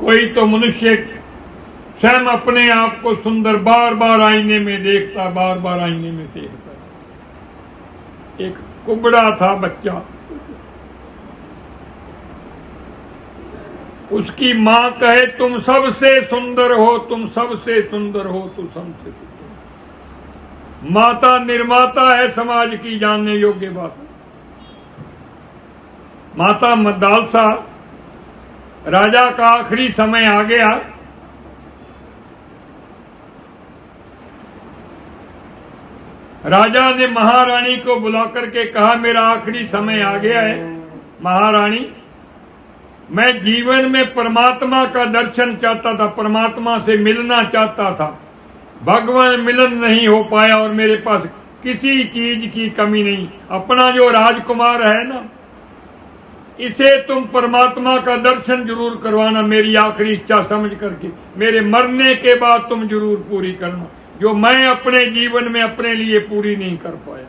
कोई तो मनुष्य स्वयं अपने आप को सुंदर बार बार आईने में देखता, बार बार आईने में देखता। एक कुबड़ा था बच्चा, उसकी मां कहे तुम सबसे सुंदर हो, तुम सबसे सुंदर हो, तुम सबसे सुंदर। माता निर्माता है समाज की, जानने योग्य बात। माता मद्दालसा, राजा का आखिरी समय आ गया। राजा ने महारानी को बुलाकर के कहा मेरा आखिरी समय आ गया है महारानी, मैं जीवन में परमात्मा का दर्शन चाहता था, परमात्मा से मिलना चाहता था, भगवान मिलन नहीं हो पाया और मेरे पास किसी चीज की कमी नहीं। अपना जो राजकुमार है ना, इसे तुम परमात्मा का दर्शन जरूर करवाना, मेरी आखिरी इच्छा समझ करके। मेरे मरने के बाद तुम जरूर पूरी करना, जो मैं अपने जीवन में अपने लिए पूरी नहीं कर पाया।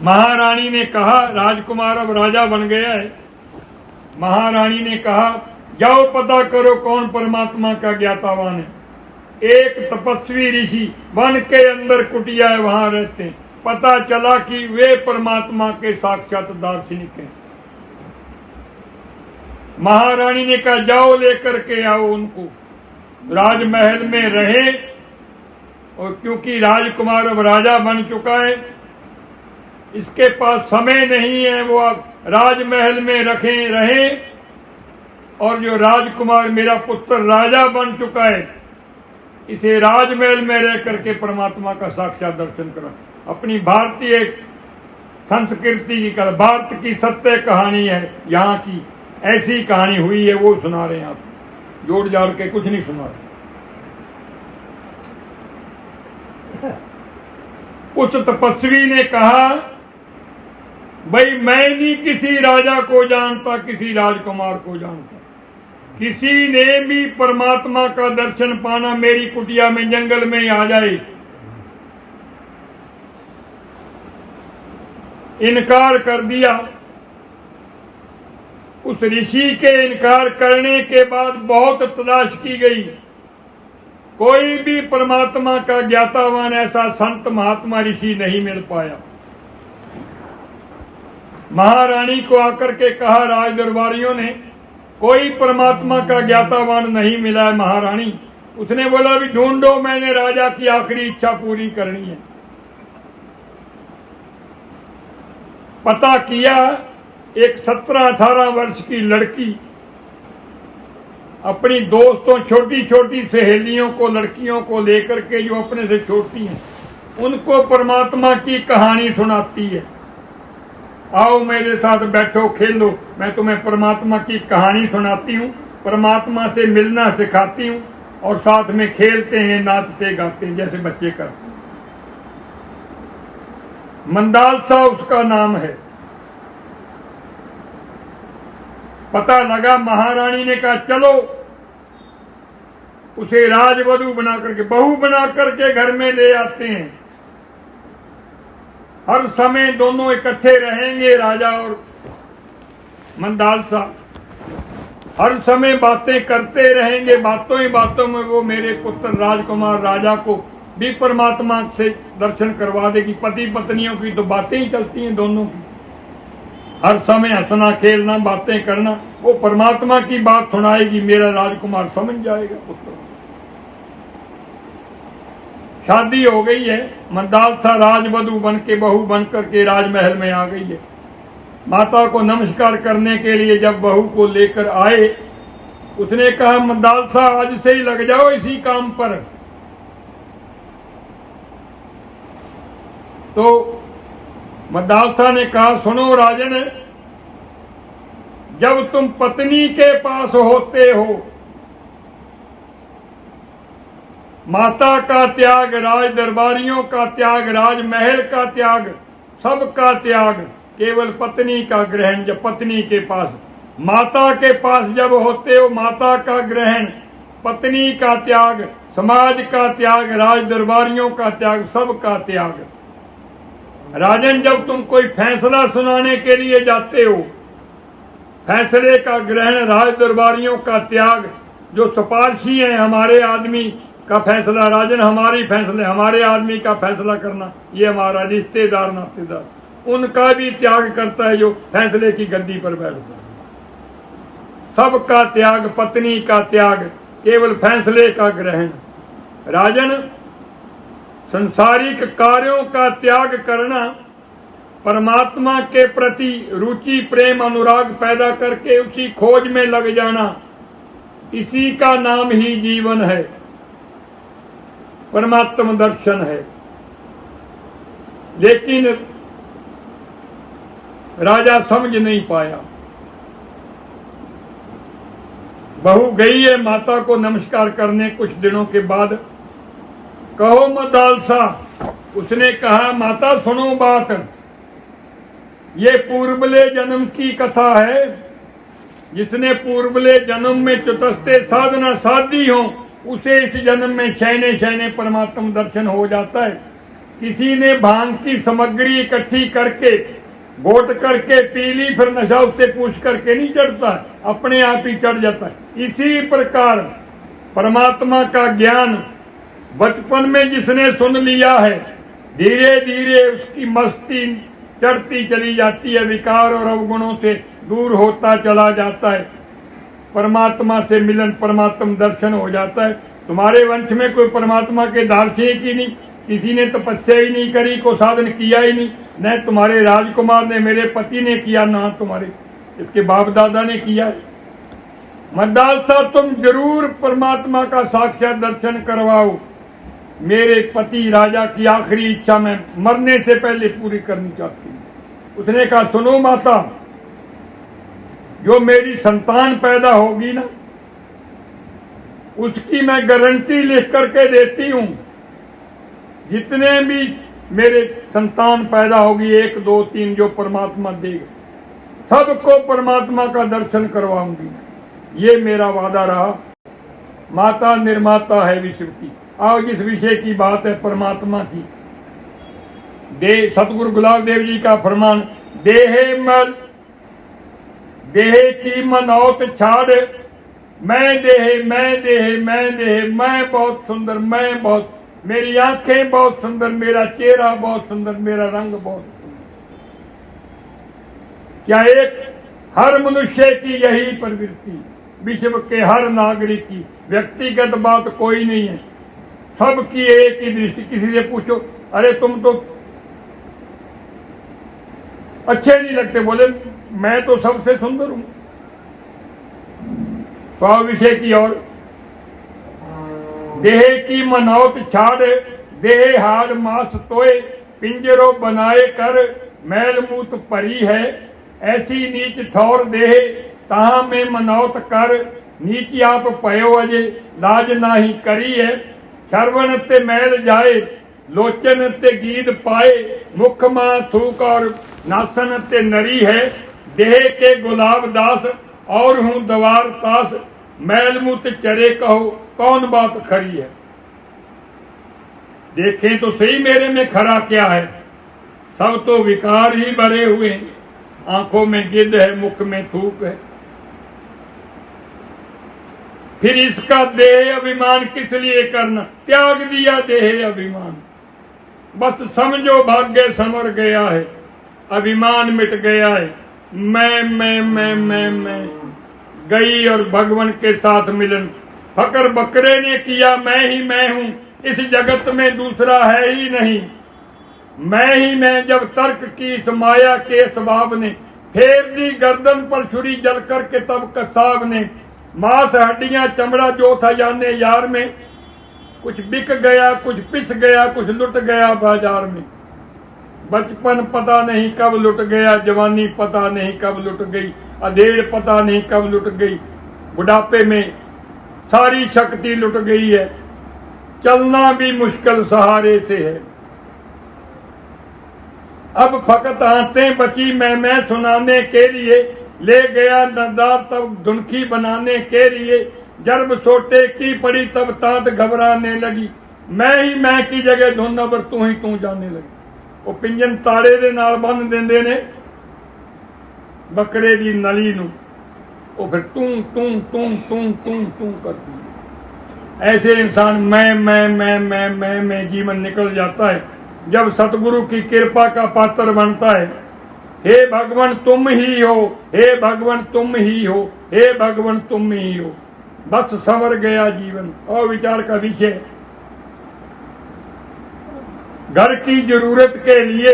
महारानी ने कहा, राजकुमार अब राजा बन गया है। महारानी ने कहा जाओ पता करो कौन परमात्मा का ज्ञातावान है। एक तपस्वी ऋषि वन के अंदर कुटिया है, वहां रहते हैं। पता चला कि वे परमात्मा के साक्षात दार्शनिक हैं। महारानी ने कहा जाओ लेकर के आओ उनको। राजमहल में रहे, और क्योंकि राजकुमार अब राजा बन चुका है, इसके पास समय नहीं है, वो अब राजमहल में रहे। और जो राजकुमार मेरा पुत्र राजा बन चुका है, इसे राजमहल में रह करके परमात्मा का साक्षात दर्शन करा। अपनी भारतीय संस्कृति की भारत की सत्य कहानी है, यहाँ की ऐसी कहानी हुई है, वो सुना रहे हैं आप, जोड़ जाड़ के कुछ नहीं सुना रहे। उस तपस्वी ने कहा भाई मैं नहीं किसी राजा को जानता, किसी राजकुमार को जानता, किसी ने भी परमात्मा का दर्शन पाना मेरी कुटिया में जंगल में ही आ जाए। इनकार कर दिया। उस ऋषि के इनकार करने के बाद बहुत तलाश की गई, कोई भी परमात्मा का ज्ञातावान ऐसा संत महात्मा ऋषि नहीं मिल पाया। महारानी को आकर के कहा राज दरबारियों ने कोई परमात्मा का ज्ञातावान नहीं मिला है महारानी। उसने बोला भी ढूंढो, मैंने राजा की आखिरी इच्छा पूरी करनी है। पता किया, एक 17-18 वर्ष की लड़की अपनी दोस्तों छोटी छोटी सहेलियों को, लड़कियों को लेकर के जो अपने से छोटी हैं, उनको परमात्मा की कहानी सुनाती है। आओ मेरे साथ बैठो, खेलो, मैं तुम्हें परमात्मा की कहानी सुनाती हूँ, परमात्मा से मिलना सिखाती हूँ, और साथ में खेलते हैं, नाचते गाते हैं जैसे बच्चे करते हैं। मंदालसा उसका नाम है। पता लगा, महारानी ने कहा चलो उसे राजवधू बना करके, बहू बना करके घर में ले आते हैं। हर समय दोनों इकट्ठे रहेंगे, राजा और मंदालसा हर समय बातें करते रहेंगे। बातों ही बातों में वो मेरे पुत्र राजकुमार राजा को भी परमात्मा से दर्शन करवा देगी। पति पत्नियों की तो बातें ही चलती हैं दोनों की, हर समय हंसना खेलना बातें करना। वो परमात्मा की बात सुनाएगी, मेरा राजकुमार समझ जाएगा पुत्र। शादी हो गई है। मंदालसा राजवधू बन के, बहू बन करके राजमहल में आ गई है। माता को नमस्कार करने के लिए जब बहू को लेकर आए, उसने कहा मंदालसा आज से ही लग जाओ इसी काम पर। तो मंदालसा ने कहा सुनो राजन, जब तुम पत्नी के पास होते हो, माता का त्याग, राज दरबारियों का त्याग, राजमहल का त्याग, सबका त्याग, केवल पत्नी का ग्रहण। जब पत्नी के पास, माता के पास जब होते हो, माता का ग्रहण, पत्नी का त्याग, समाज का त्याग, राज दरबारियों का त्याग, सबका त्याग। राजन जब तुम कोई फैसला सुनाने के लिए जाते हो, फैसले का ग्रहण, राज दरबारियों का त्याग, जो सिफारशी हैं हमारे आदमी का फैसला, राजन हमारी फैसले, हमारे आदमी का फैसला करना, ये हमारा रिश्तेदार नातेदार, उनका भी त्याग करता है जो फैसले की गद्दी पर बैठता है। सबका त्याग, पत्नी का त्याग, केवल फैसले का ग्रहण। राजन, संसारिक कार्यों का त्याग करना, परमात्मा के प्रति रुचि, प्रेम, अनुराग पैदा करके उसी खोज में लग जाना, इसी का नाम ही जीवन है, परमात्मा दर्शन है। लेकिन राजा समझ नहीं पाया। बहू गई है माता को नमस्कार करने कुछ दिनों के बाद। कहो मदालसा, उसने कहा माता सुनो बात, ये पूर्वले जन्म की कथा है। जिसने पूर्वले जन्म में चतुस्ते साधना साधी हो, उसे इस जन्म में शयने शयने परमात्मा दर्शन हो जाता है। किसी ने भांग की सामग्री इकट्ठी करके घोट करके पी ली, फिर नशा उससे पूछ करके नहीं चढ़ता, अपने आप ही चढ़ जाता है। इसी प्रकार परमात्मा का ज्ञान बचपन में जिसने सुन लिया है, धीरे धीरे उसकी मस्ती चढ़ती चली जाती है, विकार और अवगुणों से दूर होता चला जाता है, परमात्मा से मिलन, परमात्मा दर्शन हो जाता है। तुम्हारे वंश में कोई परमात्मा के दार्शनिक ही नहीं, किसी ने तपस्या ही नहीं करी, को साधन किया ही नहीं, न तुम्हारे राजकुमार ने, मेरे पति ने किया, ना तुम्हारे इसके बाप दादा ने किया है। मदालसा, तुम जरूर परमात्मा का साक्षात दर्शन करवाओ। मेरे पति राजा की आखिरी इच्छा मैं मरने से पहले पूरी करनी चाहती हूँ। उसने कहा सुनो माता, जो मेरी संतान पैदा होगी ना, उसकी मैं गारंटी लिख करके देती हूं। जितने भी मेरे संतान पैदा होगी, 1 2 3 जो परमात्मा देगा, सबको परमात्मा का दर्शन करवाऊंगी, ये मेरा वादा रहा। माता निर्माता है विश्व की। आओ जिस विषय की बात है परमात्मा की, सतगुरु गुलाब देव जी का फरमान, देहे की मनौत छाड़, मैं देहे मैं देहे मैं देहे, मैं बहुत सुंदर, मैं बहुत, मेरी आंखें बहुत सुंदर, मेरा चेहरा बहुत सुंदर, मेरा रंग बहुत सुंदर। क्या एक हर मनुष्य की यही प्रवृत्ति, विश्व के हर नागरिक की, व्यक्तिगत बात कोई नहीं है, सबकी एक ही दृष्टि। किसी से पूछो, अरे तुम तो अच्छे नहीं लगते, बोले मैं तो सबसे सुंदर हूं। तो विषय की ओर, देह की मनौत छाड़, देह हाड़ मास तोय, पिंजरो बनाए कर, मैल मूत परी है, ऐसी नीच ठौर देह, तहां में मनौत कर, नीच आप पयो अजे, लाज नाही करी है, श्रवण ते मैल जाए, लोचन ते गीत पाए, मुख मां थूक और नासन ते नरी है, देह के गुलाब दास, और हूं दवार तास, मैल मुत चरे कहो, कौन बात खरी है। देखें तो सही मेरे में खरा क्या है, सब तो विकार ही भरे हुए, आंखों में गिद्ध है, मुख में थूक है। फिर इसका देह अभिमान किस लिए करना, त्याग दिया देह अभिमान, बस समझो भाग्य संवर गया है, अभिमान मिट गया है। मैं गई और भगवान के साथ मिलन, फकर बकरे ने किया मैं ही मैं हूं, इस जगत में दूसरा है ही नहीं, मैं ही मैं। जब तर्क की इस माया के स्वभाव ने, फेर दी गर्दन पर छुरी जल कर के, तब कसाब ने, मांस हड्डियां चमड़ा जो था जाने यार में, कुछ बिक गया, कुछ पिस गया, कुछ लुट गया बाजार में। बचपन पता नहीं कब लुट गया, जवानी पता नहीं कब लुट गई, अधेड़ पता नहीं कब लुट गई, बुढ़ापे में सारी शक्ति लुट गई है, चलना भी मुश्किल सहारे से है। अब फकत आंतें बची मैं सुनाने के लिए, ले गया नदार तब धुनखी बनाने के लिए, जर्ब सोटे की पड़ी तब तात घबराने लगी, मैं ही मैं की जगह धुन अब तू ही तू जाने लगी। वो पिंजन ताड़े दे नाल बंद देंदे ने बकरे दी नली नूं, वो फिर तू करती है। ऐसे इंसान मैं जीवन निकल जाता है। जब सतगुरु की कृपा का पात्र बनता है, हे भगवान तुम ही हो, हे भगवान तुम ही हो, हे भगवान तुम ही हो, बस संवर गया जीवन। और विचार का विषय, घर की जरूरत के लिए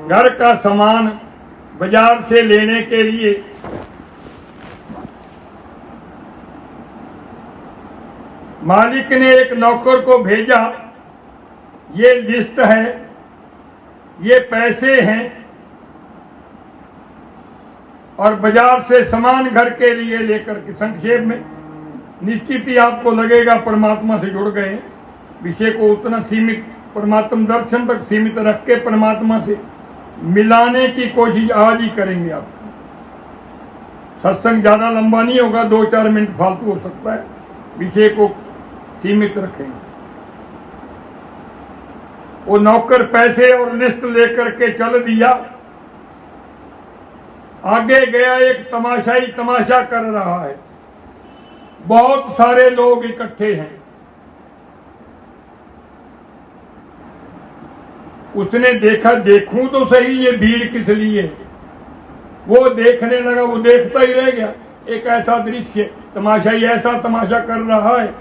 घर का सामान बाजार से लेने के लिए मालिक ने एक नौकर को भेजा, ये लिस्ट है, ये पैसे हैं, और बाजार से सामान घर के लिए लेकर के। संक्षेप में निश्चित ही आपको लगेगा परमात्मा से जुड़ गए। विषय को उतना सीमित, परमात्मा दर्शन तक सीमित रख के परमात्मा से मिलाने की कोशिश आज ही करेंगे। आप सत्संग ज्यादा लंबा नहीं होगा, 2-4 मिनट फालतू हो सकता है, विषय को सीमित रखेंगे। वो नौकर पैसे और लिस्ट लेकर के चल दिया। आगे गया, एक तमाशाई तमाशा कर रहा है, बहुत सारे लोग इकट्ठे हैं। उसने देखा, देखूं तो सही ये भीड़ किस लिए। वो देखने लगा, वो देखता ही रह गया। एक ऐसा दृश्य, तमाशाई ऐसा तमाशा कर रहा है,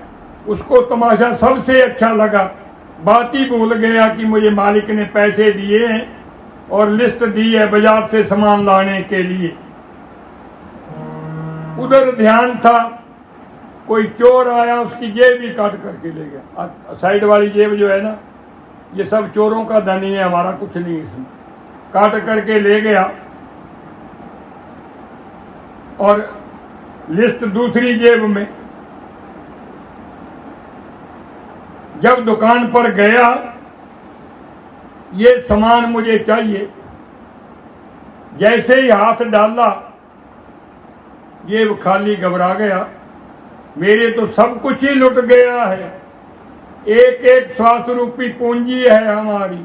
उसको तमाशा सबसे अच्छा लगा। बात ही भूल गया कि मुझे मालिक ने पैसे दिए हैं और लिस्ट दी है बाजार से सामान लाने के लिए। उधर ध्यान था, कोई चोर आया, उसकी जेब भी काट करके ले गया। साइड वाली जेब जो है ना, ये सब चोरों का धन ही है, हमारा कुछ नहीं इसमें। काट करके ले गया और लिस्ट दूसरी जेब में। जब दुकान पर गया, ये सामान मुझे चाहिए, जैसे ही हाथ डाला जेब खाली, घबरा गया। मेरे तो सब कुछ ही लुट गया है, एक एक श्वास रूपी पूंजी है हमारी।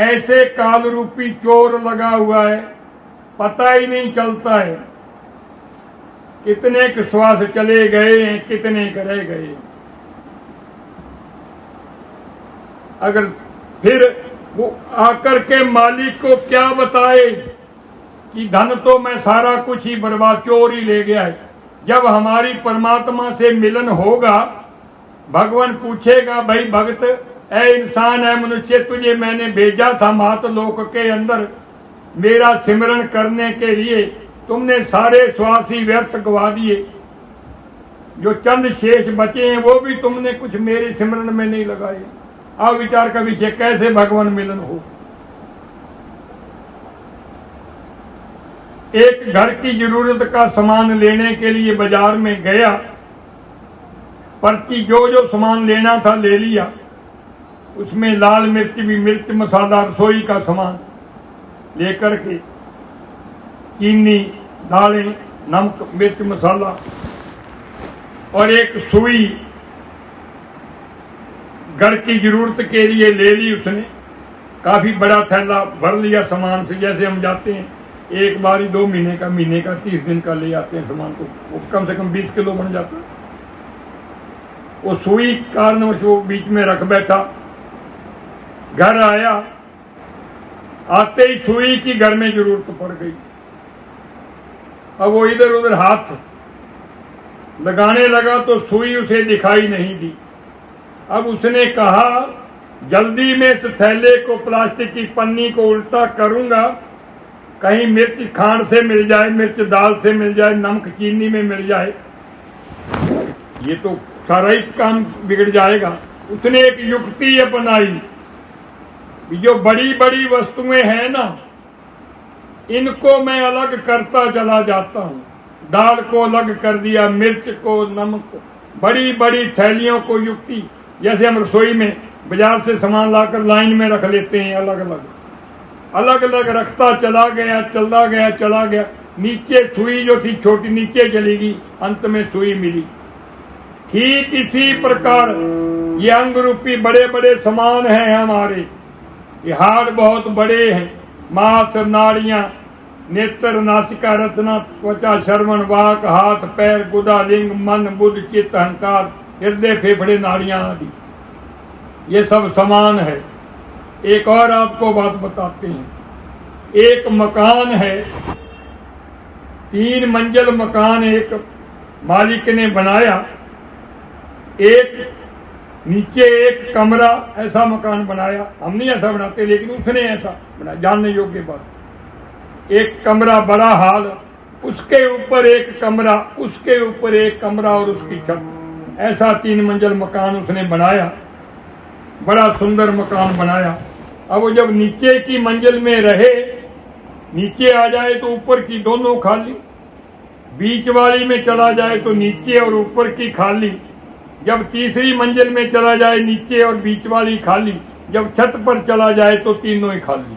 ऐसे काल रूपी चोर लगा हुआ है, पता ही नहीं चलता है कितने के श्वास चले गए हैं, कितने रह गए। अगर फिर वो आकर के मालिक को क्या बताए कि धन तो मैं सारा कुछ ही बर्बाद, चोर ही ले गया है। जब हमारी परमात्मा से मिलन होगा, भगवान पूछेगा, भाई भक्त, ऐ इंसान है मनुष्य, तुझे मैंने भेजा था मात लोक के अंदर मेरा सिमरन करने के लिए, तुमने सारे श्वास ही व्यर्थ गवा दिए। जो चंद शेष बचे हैं वो भी तुमने कुछ मेरे सिमरन में नहीं लगाए। अब विचार का विषय, कैसे भगवान मिलन हो। एक घर की जरूरत का सामान लेने के लिए बाजार में गया, पर्ची जो जो सामान लेना था ले लिया। उसमें लाल मिर्च भी, मिर्च मसाला, रसोई का सामान लेकर के, चीनी, दालें, नमक, मिर्च मसाला और एक सुई घर की जरूरत के लिए ले ली उसने। काफी बड़ा थैला भर लिया सामान से। जैसे हम जाते हैं एक बार ही 2 महीने का, 30 दिन का ले आते हैं सामान, को वो कम से कम 20 किलो बन जाता है। वो सुई कारणवश वो बीच में रख बैठा। घर आया, आते ही सुई की घर में जरूरत पड़ गई। अब वो इधर उधर हाथ लगाने लगा तो सुई उसे दिखाई नहीं दी। अब उसने कहा, जल्दी में इस थैले को, प्लास्टिक की पन्नी को उल्टा करूंगा, कहीं मिर्च खांड से मिल जाए, मिर्च दाल से मिल जाए, नमक चीनी में मिल जाए, ये तो सारा ही काम बिगड़ जाएगा। उसने एक युक्ति अपनाई कि जो बड़ी बड़ी वस्तुएं हैं ना, इनको मैं अलग करता चला जाता हूं। दाल को अलग कर दिया, मिर्च को, नमक, बड़ी बड़ी थैलियों को। युक्ति जैसे हम रसोई में बाजार से सामान लाकर लाइन में रख लेते हैं, अलग अलग रखता चला गया। नीचे सुई जो थी छोटी नीचे चली गई, अंत में सुई मिली। ठीक इसी प्रकार ये अंग रूपी बड़े बड़े सामान हैं हमारे। ये हाड़ बहुत बड़े हैं, मांस, नाड़ियां, नेत्र, नासिका, रचना, त्वचा, श्रवण, वाक, हाथ, पैर, गुदा, लिंग, मन, बुद्ध, चित्त, अहंकार, हृदय, फेफड़े, नाड़ियां आदि, ये सब समान है। एक और आपको बात बताते हैं। एक मकान है, 3 मंजिल मकान एक मालिक ने बनाया। एक नीचे एक कमरा, ऐसा मकान बनाया। हम नहीं ऐसा बनाते, लेकिन उसने ऐसा बनाया, जानने योग्य बात। एक कमरा बड़ा हाल, उसके ऊपर एक कमरा, उसके ऊपर एक कमरा और उसकी छत, ऐसा 3 मंजिल मकान उसने बनाया। बड़ा सुंदर मकान बनाया। अब वो जब नीचे की मंजिल में रहे, नीचे आ जाए तो ऊपर की दोनों खाली, बीच वाली में चला जाए तो नीचे और ऊपर की खाली, जब तीसरी मंजिल में चला जाए नीचे और बीच वाली खाली, जब छत पर चला जाए तो तीनों ही खाली।